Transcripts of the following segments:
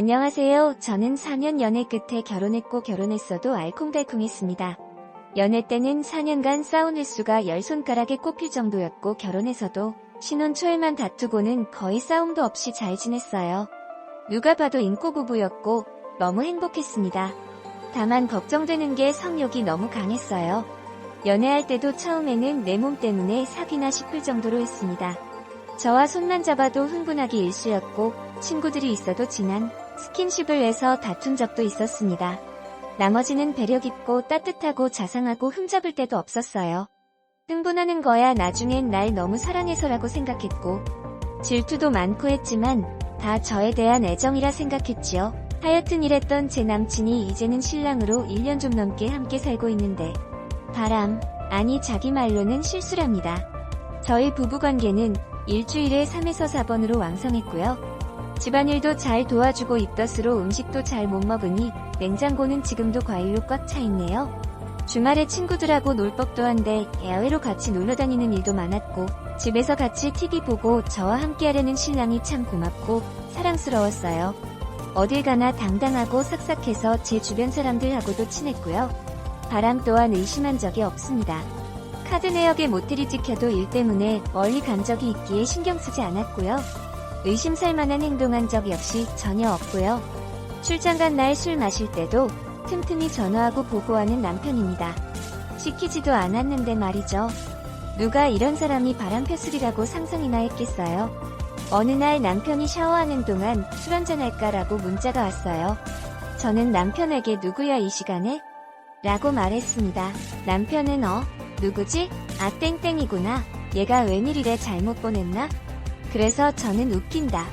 안녕하세요. 저는 4년 연애 끝에 결혼했고 결혼했어도 알콩달콩했습니다. 연애 때는 4년간 싸운 횟수가 10손가락에 꼽힐 정도였고 결혼해서도 신혼 초에만 다투고는 거의 싸움도 없이 잘 지냈어요. 누가 봐도 인고 부부였고 너무 행복했습니다. 다만 걱정되는 게 성욕이 너무 강했어요. 연애할 때도 처음에는 내 몸 때문에 사귀나 싶을 정도로 했습니다. 저와 손만 잡아도 흥분하기 일쑤였고 친구들이 있어도 진한 스킨십을 해서 다툰 적도 있었습니다. 나머지는 배려 깊고 따뜻하고 자상하고 흠잡을 때도 없었어요. 흥분하는 거야 나중엔 날 너무 사랑해서라고 생각했고 질투도 많고 했지만 다 저에 대한 애정이라 생각했지요. 하여튼 이랬던 제 남친이 이제는 신랑으로 1년 좀 넘게 함께 살고 있는데 아니 자기 말로는 실수랍니다. 저희 부부관계는 일주일에 3에서 4번으로 왕성했고요. 집안일도 잘 도와주고 입덧으로 음식도 잘 못 먹으니 냉장고는 지금도 과일로 꽉 차 있네요. 주말에 친구들하고 놀 법도 한데 야외로 같이 놀러 다니는 일도 많았고 집에서 같이 TV 보고 저와 함께하려는 신랑이 참 고맙고 사랑스러웠어요. 어딜 가나 당당하고 싹싹해서 제 주변 사람들하고도 친했고요. 바람 또한 의심한 적이 없습니다. 카드 내역에 모텔이 찍혀도 일 때문에 멀리 간 적이 있기에 신경 쓰지 않았고요. 의심살만한 행동한 적 역시 전혀 없고요. 출장 간 날 술 마실 때도 틈틈이 전화하고 보고하는 남편입니다. 시키지도 않았는데 말이죠. 누가 이런 사람이 바람 폈으리라고 상상이나 했겠어요. 어느 날 남편이 샤워하는 동안 술 한잔할까라고 문자가 왔어요. 저는 남편에게 누구야 이 시간에? 라고 말했습니다. 남편은 누구지? 아 땡땡이구나. 얘가 웬일이래 잘못 보냈나? 그래서 저는 웃긴다.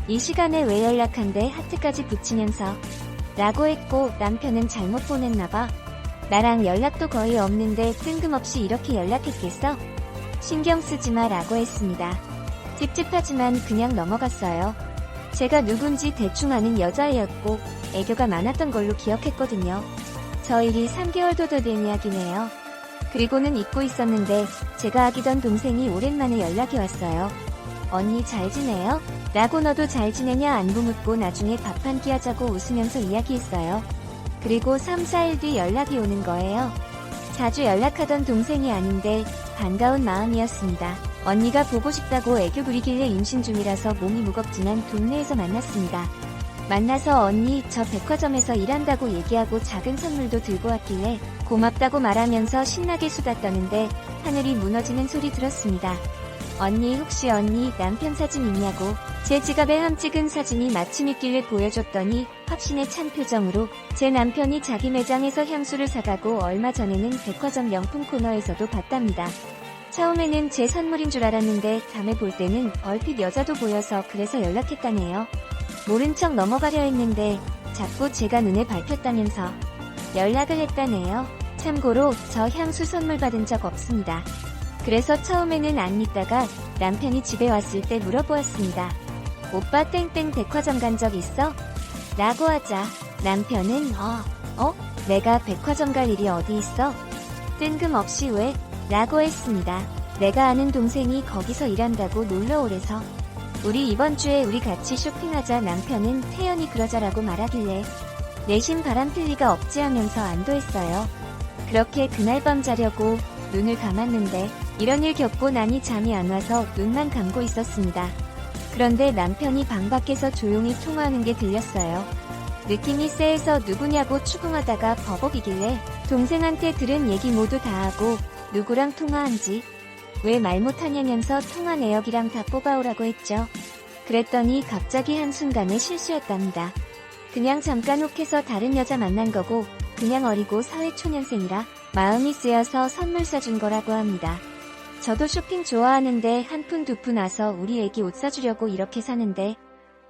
이 시간에 왜 연락한대 하트까지 붙이면서 라고 했고 남편은 잘못 보냈나봐. 나랑 연락도 거의 없는데 뜬금없이 이렇게 연락했겠어? 신경 쓰지마 라고 했습니다. 찝찝하지만 그냥 넘어갔어요. 제가 누군지 대충 아는 여자애였고 애교가 많았던 걸로 기억했거든요. 저 일이 3개월도 더 된 이야기네요. 그리고는 잊고 있었는데 제가 아끼던 동생이 오랜만에 연락이 왔어요. 언니 잘 지내요? 라고 너도 잘 지내냐 안부 묻고 나중에 밥 한 끼 하자고 웃으면서 이야기했어요. 그리고 3, 4일 뒤 연락이 오는 거예요. 자주 연락하던 동생이 아닌데 반가운 마음이었습니다. 언니가 보고 싶다고 애교 부리길래 임신 중이라서 몸이 무겁지만 동네에서 만났습니다. 만나서 언니 저 백화점에서 일한다고 얘기하고 작은 선물도 들고 왔길래 고맙다고 말하면서 신나게 수다 떠는데 하늘이 무너지는 소리 들었습니다. 언니 혹시 언니 남편 사진 있냐고 제 지갑에 함 찍은 사진이 마침 있길래 보여줬더니 확신에 찬 표정으로 제 남편이 자기 매장에서 향수를 사가고 얼마 전에는 백화점 명품 코너에서도 봤답니다. 처음에는 제 선물인 줄 알았는데 다음에 볼 때는 얼핏 여자도 보여서 그래서 연락했다네요. 모른 척 넘어가려 했는데 자꾸 제가 눈에 밟혔다면서 연락을 했다네요. 참고로 저 향수 선물 받은 적 없습니다. 그래서 처음에는 안 믿다가 남편이 집에 왔을 때 물어보았습니다. 오빠 땡땡 백화점 간 적 있어? 라고 하자 남편은 내가 백화점 갈 일이 어디 있어? 뜬금없이 왜? 라고 했습니다. 내가 아는 동생이 거기서 일한다고 놀러 오래서 우리 이번 주에 우리 같이 쇼핑하자. 남편은 태연이 그러자라고 말하길래 내심 바람필 리가 없지 하면서 안도했어요. 그렇게 그날 밤 자려고 눈을 감았는데 이런 일 겪고 나니 잠이 안 와서 눈만 감고 있었습니다. 그런데 남편이 방 밖에서 조용히 통화하는 게 들렸어요. 느낌이 쎄해서 누구냐고 추궁하다가 버벅이길래 동생한테 들은 얘기 모두 다 하고 누구랑 통화한지 왜 말 못하냐면서 통화 내역이랑 다 뽑아오라고 했죠. 그랬더니 갑자기 한순간에 실수였답니다. 그냥 잠깐 혹해서 다른 여자 만난 거고 그냥 어리고 사회초년생이라 마음이 쓰여서 선물 사준 거라고 합니다. 저도 쇼핑 좋아하는데 한 푼 두 푼 와서 우리 애기 옷 사주려고 이렇게 사는데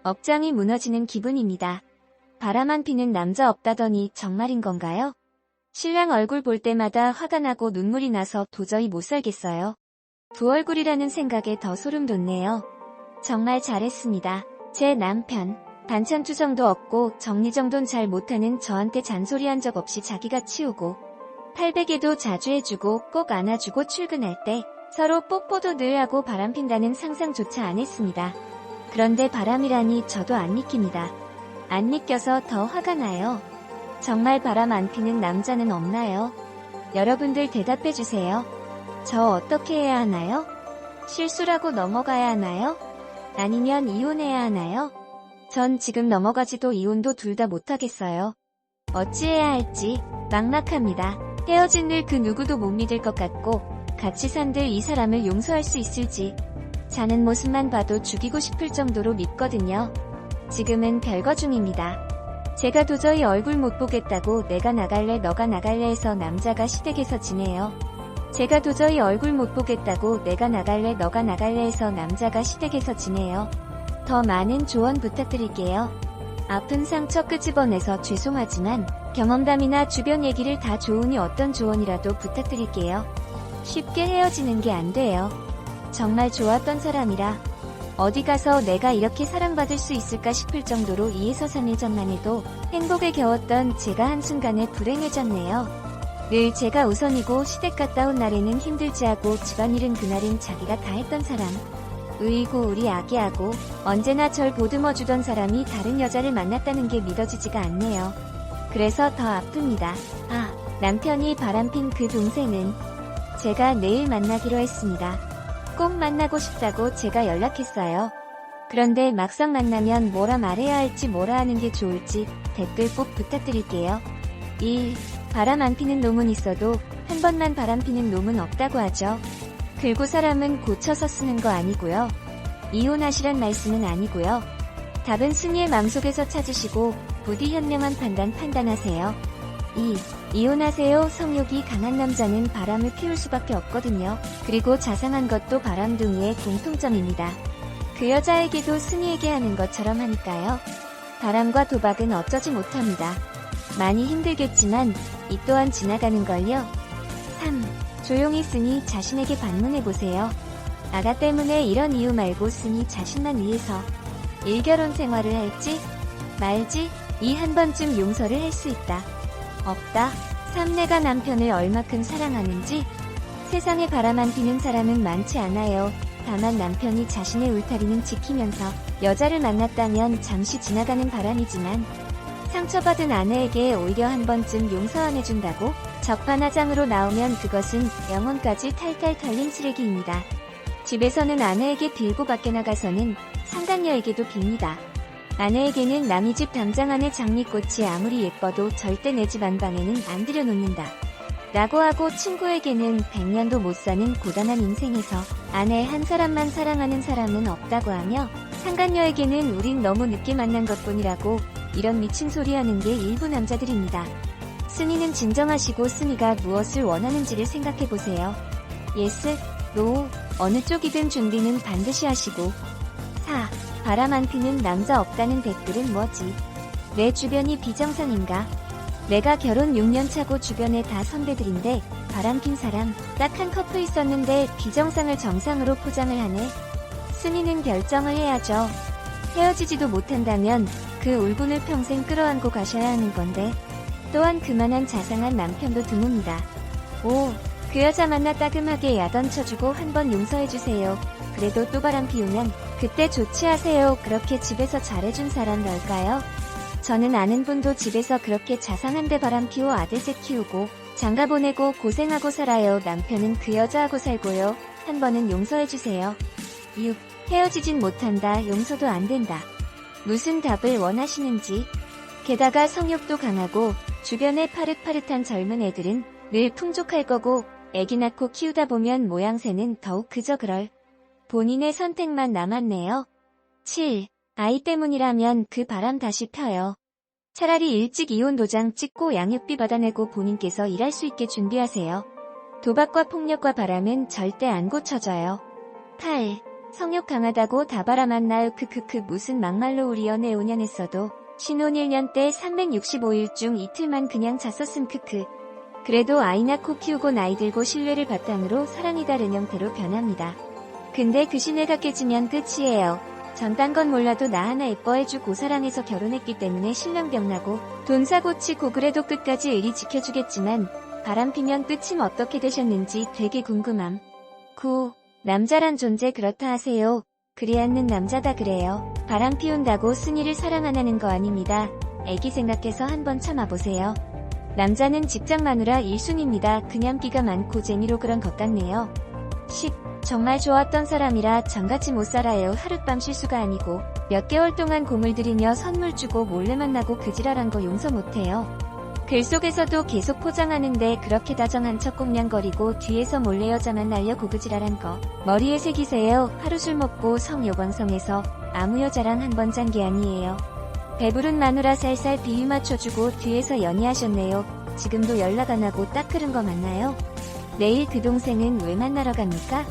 업장이 무너지는 기분입니다. 바람만 피는 남자 없다더니 정말인 건가요? 신랑 얼굴 볼 때마다 화가 나고 눈물이 나서 도저히 못 살겠어요. 두 얼굴이라는 생각에 더 소름 돋네요. 정말 잘했습니다. 제 남편. 반찬 투정도 없고 정리정돈 잘 못하는 저한테 잔소리한 적 없이 자기가 치우고 팔베개도 자주 해주고 꼭 안아주고 출근할 때 서로 뽀뽀도 늘 하고 바람핀다는 상상조차 안 했습니다. 그런데 바람이라니 저도 안 믿깁니다. 안 믿겨서 더 화가 나요. 정말 바람 안 피는 남자는 없나요? 여러분들 대답해주세요. 저 어떻게 해야 하나요? 실수라고 넘어가야 하나요? 아니면 이혼해야 하나요? 전 지금 넘어가지도 이혼도 둘 다 못하겠어요. 어찌해야 할지 막막합니다. 헤어진 늘 그 누구도 못 믿을 것 같고 같이 산들 이 사람을 용서할 수 있을지 자는 모습만 봐도 죽이고 싶을 정도로 밉거든요. 지금은 별거 중입니다. 제가 도저히 얼굴 못 보겠다고 내가 나갈래 너가 나갈래 해서 남자가 시댁에서 지내요. 제가 도저히 얼굴 못 보겠다고 내가 나갈래 너가 나갈래 해서 남자가 시댁에서 지내요. 더 많은 조언 부탁드릴게요. 아픈 상처 끄집어내서 죄송하지만 경험담이나 주변 얘기를 다 좋으니 어떤 조언이라도 부탁드릴게요. 쉽게 헤어지는 게 안 돼요. 정말 좋았던 사람이라 어디 가서 내가 이렇게 사랑받을 수 있을까 싶을 정도로 이해서산일전만 해도 행복에 겨웠던 제가 한순간에 불행해졌네요. 늘 제가 우선이고 시댁 갔다 온 날에는 힘들지 하고 집안일은 그날은 자기가 다 했던 사람. 으이구 우리 아기하고 언제나 절 보듬어주던 사람이 다른 여자를 만났다는 게 믿어지지가 않네요. 그래서 더 아픕니다. 아, 남편이 바람핀 그 동생은 제가 내일 만나기로 했습니다. 꼭 만나고 싶다고 제가 연락했어요. 그런데 막상 만나면 뭐라 말해야 할지 뭐라 하는 게 좋을지 댓글 꼭 부탁드릴게요. 1. 바람 안 피는 놈은 있어도 한 번만 바람 피는 놈은 없다고 하죠. 긁고 사람은 고쳐서 쓰는 거 아니고요. 이혼하시란 말씀은 아니고요. 답은 승희의 맘속에서 찾으시고 부디 현명한 판단하세요. 2. 이혼하세요. 성욕이 강한 남자는 바람을 피울 수밖에 없거든요. 그리고 자상한 것도 바람둥이의 공통점입니다. 그 여자에게도 승희에게 하는 것처럼 하니까요. 바람과 도박은 어쩌지 못합니다. 많이 힘들겠지만 이 또한 지나가는걸요. 3. 조용히 승희 자신에게 반문해보세요. 아가 때문에 이런 이유 말고 승희 자신만 위해서 1결혼 생활을 할지 말지 2 한 번쯤 용서를 할 수 있다. 없다. 3. 내가 남편을 얼마큼 사랑하는지 세상에 바람 안 피는 사람은 많지 않아요. 다만 남편이 자신의 울타리는 지키면서 여자를 만났다면 잠시 지나가는 바람이지만 상처받은 아내에게 오히려 한 번쯤 용서 안 해준다고 적반하장으로 나오면 그것은 영혼까지 탈탈 털린 쓰레기입니다. 집에서는 아내에게 빌고 밖에 나가서는 상간녀에게도 빕니다. 아내에게는 남의 집 담장 안에 장미꽃이 아무리 예뻐도 절대 내 집 안방에는 안 들여놓는다. 라고 하고 친구에게는 100년도 못 사는 고단한 인생에서 아내 한 사람만 사랑하는 사람은 없다고 하며 상간녀에게는 우린 너무 늦게 만난 것뿐이라고 이런 미친 소리 하는 게 일부 남자들입니다. 승희는 진정하시고 승희가 무엇을 원하는지를 생각해보세요. 예스, 노, 어느 쪽이든 준비는 반드시 하시고. 4. 바람 안 피는 남자 없다는 댓글은 뭐지? 내 주변이 비정상인가? 내가 결혼 6년 차고 주변에 다 선배들인데 바람 핀 사람 딱 한 커플 있었는데 비정상을 정상으로 포장을 하네. 승희는 결정을 해야죠. 헤어지지도 못한다면 그 울분을 평생 끌어안고 가셔야 하는 건데 또한 그만한 자상한 남편도 드뭅니다. 5. 그 여자 만나 따끔하게 야단 쳐주고 한번 용서해주세요. 그래도 또 바람 피우면 그때 조치하세요. 그렇게 집에서 잘해준 사람 널까요? 저는 아는 분도 집에서 그렇게 자상한데 바람 피워 아들셋 키우고 장가 보내고 고생하고 살아요. 남편은 그 여자하고 살고요. 한 번은 용서해주세요. 6. 헤어지진 못한다. 용서도 안 된다. 무슨 답을 원하시는지. 게다가 성욕도 강하고 주변에 파릇파릇한 젊은 애들은 늘 풍족할 거고 애기 낳고 키우다 보면 모양새는 더욱 그저 그럴. 본인의 선택만 남았네요. 7. 아이 때문이라면 그 바람 다시 펴요. 차라리 일찍 이혼 도장 찍고 양육비 받아내고 본인께서 일할 수 있게 준비하세요. 도박과 폭력과 바람은 절대 안 고쳐져요. 8. 성욕 강하다고 다 바람 안 나요. 크크크 무슨 막말로 우리 연애 5년 했어도 신혼 1년 때 365일 중 이틀만 그냥 잤었음 크크. 그래도 아이 낳고 키우고 나이 들고 신뢰를 바탕으로 사랑이 다른 형태로 변합니다. 근데 그 신뢰가 깨지면 끝이에요. 전 딴 건 몰라도 나 하나 예뻐해주고 사랑해서 결혼했기 때문에 신랑 병나고 돈 사고 치고 그래도 끝까지 의리 지켜주겠지만 바람 피면 끝임 어떻게 되셨는지 되게 궁금함. 9. 남자란 존재 그렇다 하세요. 그리 않는 남자다 그래요. 바람 피운다고 순이를 사랑 안 하는 거 아닙니다. 애기 생각해서 한번 참아보세요. 남자는 직장 마누라 1순위입니다. 그냥 끼가 많고 재미로 그런 것 같네요. 10. 정말 좋았던 사람이라 전같이 못 살아요. 하룻밤 실수가 아니고 몇 개월 동안 공을 들이며 선물 주고 몰래 만나고 그 지랄한 거 용서 못해요. 글 속에서도 계속 포장하는데 그렇게 다정한 척 꽁냥거리고 뒤에서 몰래 여자만 날려 고그지랄한 거 머리에 새기세요. 하루 술 먹고 성여광성해서 아무 여자랑 한 번 짠 게 아니에요. 배부른 마누라 살살 비위 맞춰주고 뒤에서 연애하셨네요. 지금도 연락 안 하고 딱 그런 거 맞나요? 내일 그 동생은 왜 만나러 갑니까?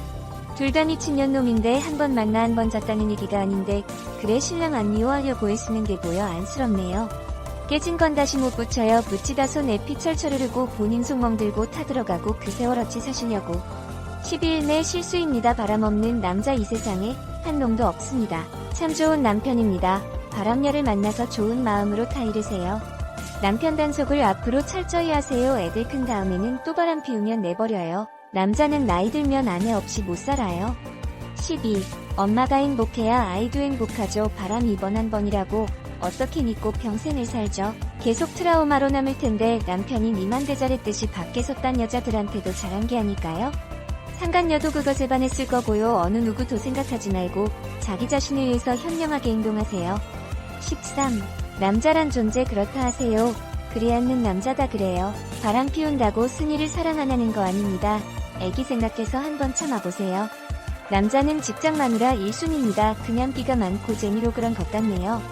둘 다 미친년놈인데 한 번 만나 한 번 잤다는 얘기가 아닌데 그래 신랑 안 미워하려고 애쓰는 게 보여 안쓰럽네요. 깨진 건 다시 못 붙여요. 붙이다 손에 피철철 흐르고 본인 속멍 들고 타들어가고 그 세월 어찌 사시려고. 12일내 실수입니다. 바람 없는 남자 이 세상에 한 놈도 없습니다. 참 좋은 남편입니다. 바람녀를 만나서 좋은 마음으로 타이르세요. 남편 단속을 앞으로 철저히 하세요. 애들 큰 다음에는 또 바람 피우면 내버려요. 남자는 나이 들면 아내 없이 못 살아요. 12. 엄마가 행복해야 아이도 행복하죠. 바람 이번 한 번이라고 어떻게 믿고 평생을 살죠. 계속 트라우마로 남을 텐데 남편이 니만 대잘했듯이 밖에서 딴 여자들한테도 잘한 게 아닐까요? 상간녀도 그것에 반했을 거고요. 어느 누구도 생각하지 말고 자기 자신을 위해서 현명하게 행동하세요. 13. 남자란 존재 그렇다 하세요. 그리 않는 남자다 그래요. 바람 피운다고 순이를 사랑 안 하는 거 아닙니다. 애기 생각해서 한번 참아보세요. 남자는 직장 마누라 1순위입니다. 그냥 끼가 많고 재미로 그런 것 같네요.